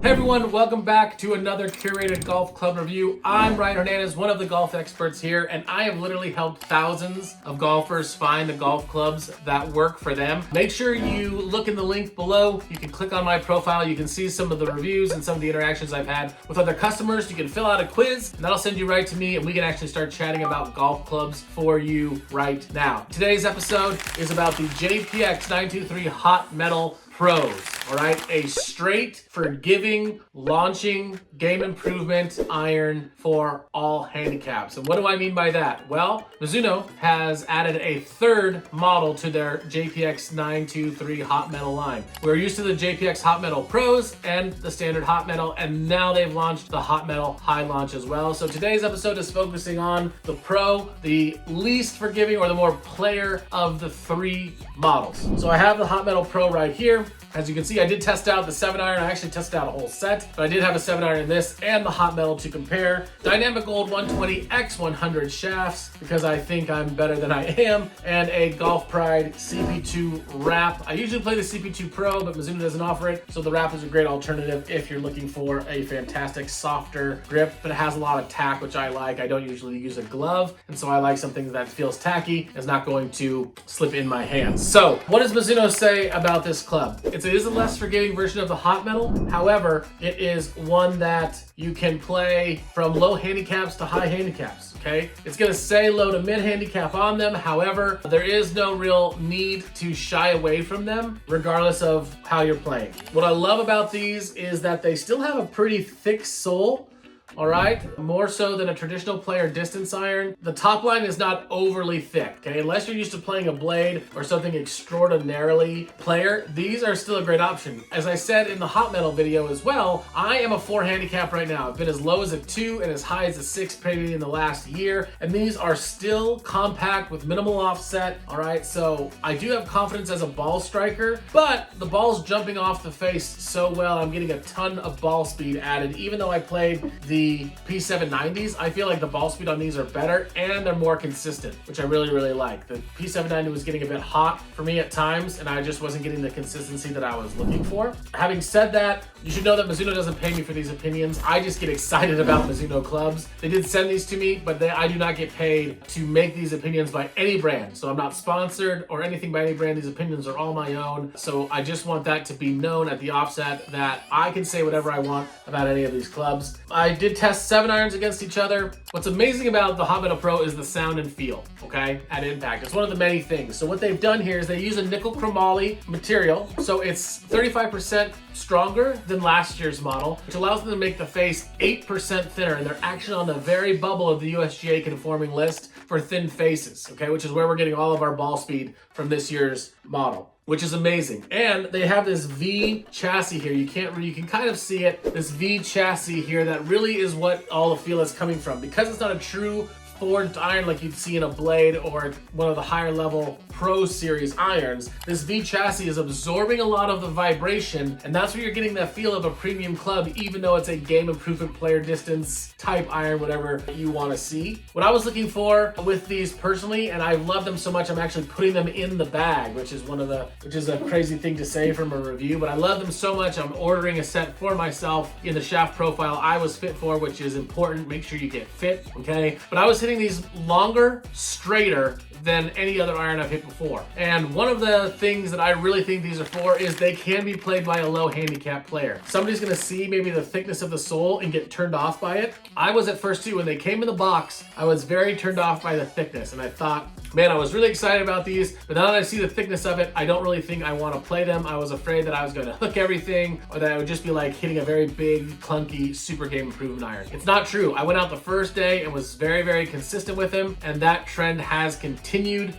Hey everyone, welcome back to another curated golf club review. I'm Ryan Hernandez, one of the golf experts here, and I have literally helped thousands of golfers find the golf clubs that work for them. Make sure you look in the link below. You can click on my profile. You can see some of the reviews and some of the interactions I've had with other customers. You can fill out a quiz, and that'll send you right to me, and we can actually start chatting about golf clubs for you right now. Today's episode is about the JPX 923 Hot Metal Pros, all right? A straight, forgiving, launching, game improvement iron for all handicaps. And what do I mean by that? Well, Mizuno has added a third model to their JPX 923 Hot Metal line. We're used to the JPX Hot Metal Pros and the standard Hot Metal, and now they've launched the Hot Metal High Launch as well. So today's episode is focusing on the Pro, the least forgiving or the more player of the three models. So I have the Hot Metal Pro right here. As you can see, I did test out the 7-iron. I actually tested out a whole set, but I did have a 7-iron in this and the Hot Metal to compare. Dynamic Gold 120x100 shafts, because I think I'm better than I am, and a Golf Pride CP2 wrap. I usually play the CP2 Pro, but Mizuno doesn't offer it, so the wrap is a great alternative if you're looking for a fantastic, softer grip, but it has a lot of tack, which I like. I don't usually use a glove, and so I like something that feels tacky, is not going to slip in my hands. So, what does Mizuno say about this club? It is a less forgiving version of the Hot Metal. However, it is one that you can play from low handicaps to high handicaps, okay? It's gonna say low to mid handicap on them. However, there is no real need to shy away from them, regardless of how you're playing. What I love about these is that they still have a pretty thick sole. All right, more so than a traditional player distance iron. The top line is not overly thick, okay? Unless you're used to playing a blade or something extraordinarily player, these are still a great option. As I said in the Hot Metal video as well, I am a 4 handicap right now. I've been as low as a 2 and as high as a 6 maybe in the last year, and these are still compact with minimal offset, all right? So I do have confidence as a ball striker, but the ball's jumping off the face so well, I'm getting a ton of ball speed added. Even though I played the P790s, I feel like the ball speed on these are better and they're more consistent, which I really, really like. The P790 was getting a bit hot for me at times, and I just wasn't getting the consistency that I was looking for. Having said that, you should know that Mizuno doesn't pay me for these opinions. I just get excited about Mizuno clubs. They did send these to me, but I do not get paid to make these opinions by any brand. So I'm not sponsored or anything by any brand. These opinions are all my own. So I just want that to be known at the offset that I can say whatever I want about any of these clubs. I did test 7-irons against each other. What's amazing about the Hot Metal Pro is the sound and feel, okay, at impact. It's one of the many things. So what they've done here is they use a nickel chromoly material. So it's 35% stronger than last year's model, which allows them to make the face 8% thinner, and they're actually on the very bubble of the USGA conforming list for thin faces, okay, which is where we're getting all of our ball speed from this year's model, which is amazing. And they have this V chassis here. You can kind of see it, this V chassis here that really is what all the feel is coming from. Because it's not a true forged iron like you'd see in a blade or one of the higher level Pro Series irons, this V chassis is absorbing a lot of the vibration, and that's where you're getting that feel of a premium club, even though it's a game improvement player distance type iron, whatever you want to see. What I was looking for with these personally, and I love them so much, I'm actually putting them in the bag, which is a crazy thing to say from a review, but I love them so much, I'm ordering a set for myself in the shaft profile I was fit for, which is important. Make sure you get fit, okay? But I was hitting these longer, straighter than any other iron I've hit before. And one of the things that I really think these are for is they can be played by a low handicap player. Somebody's gonna see maybe the thickness of the sole and get turned off by it. I was at first too. When they came in the box, I was very turned off by the thickness, and I thought, man, I was really excited about these, but now that I see the thickness of it, I don't really think I want to play them. I was afraid that I was going to hook everything, or that I would just be like hitting a very big, clunky, super game improvement iron. It's not true. I went out the first day and was very, very consistent with them, and that trend has continued.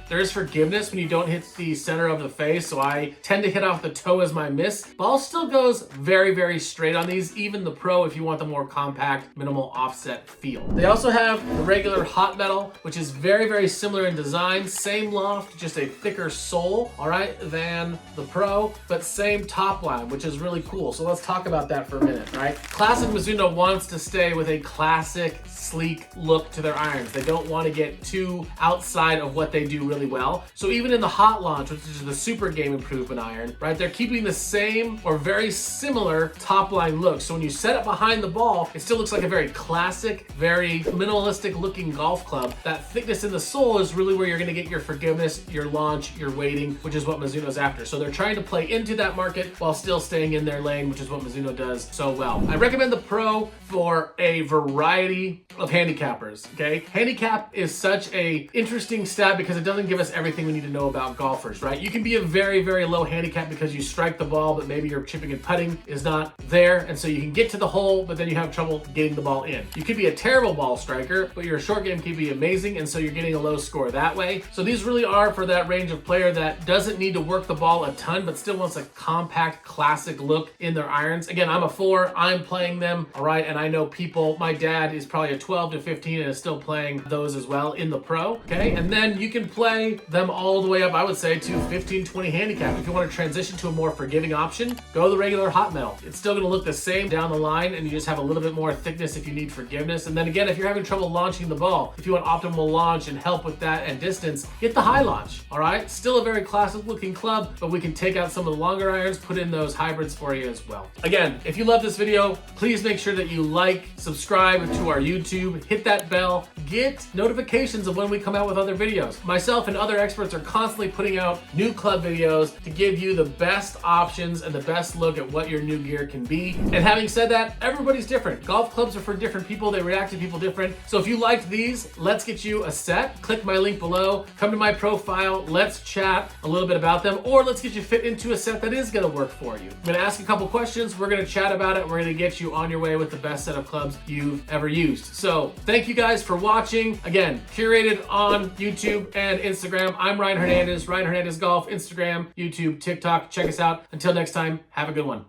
There is forgiveness when you don't hit the center of the face, so I tend to hit off the toe as my miss. Ball still goes very, very straight on these, even the Pro if you want the more compact, minimal offset feel. They also have the regular Hot Metal, which is very, very similar in design design, same loft, just a thicker sole, all right, than the Pro, but same top line, which is really cool. So let's talk about that for a minute, right? Classic Mizuno wants to stay with a classic, sleek look to their irons. They don't want to get too outside of what they do really well. So even in the hot launch, which is the super game improvement iron, right, they're keeping the same or very similar top line look. So when you set it behind the ball, it still looks like a very classic, very minimalistic looking golf club. That thickness in the sole is really where you're going to get your forgiveness, your launch, your weighting, which is what Mizuno's after. So they're trying to play into that market while still staying in their lane, which is what Mizuno does so well. I recommend the Pro for a variety of handicappers, okay? Handicap is such a interesting stat because it doesn't give us everything we need to know about golfers, right? You can be a very, very low handicap because you strike the ball, but maybe your chipping and putting is not there, and so you can get to the hole, but then you have trouble getting the ball in. You could be a terrible ball striker, but your short game can be amazing, and so you're getting a low score that way. So these really are for that range of player that doesn't need to work the ball a ton, but still wants a compact, classic look in their irons. Again, I'm a 4, I'm playing them, all right, and I know people, my dad is probably a 12 to 15 and is still playing those as well in the Pro, okay? And then you can play them all the way up, I would say, to 15, 20 handicap. If you want to transition to a more forgiving option, go the regular hot metal. It's still going to look the same down the line, and you just have a little bit more thickness if you need forgiveness. And then again, if you're having trouble launching the ball, if you want optimal launch and help with that and distance, get the high launch, all right? Still a very classic looking club, but we can take out some of the longer irons, put in those hybrids for you as well. Again, if you love this video, please make sure that you like, subscribe to our YouTube, hit that bell, get notifications of when we come out with other videos. Myself and other experts are constantly putting out new club videos to give you the best options and the best look at what your new gear can be. And having said that, everybody's different. Golf clubs are for different people. They react to people different. So if you liked these, let's get you a set. Click my link below, come to my profile, let's chat a little bit about them, or let's get you fit into a set that is gonna work for you. I'm gonna ask a couple questions, we're gonna chat about it, we're gonna get you on your way with the best set of clubs you've ever used. So thank you guys for watching. Again, Curated on YouTube and Instagram. I'm Ryan Hernandez, Ryan Hernandez Golf, Instagram, YouTube, TikTok. Check us out. Until next time, have a good one.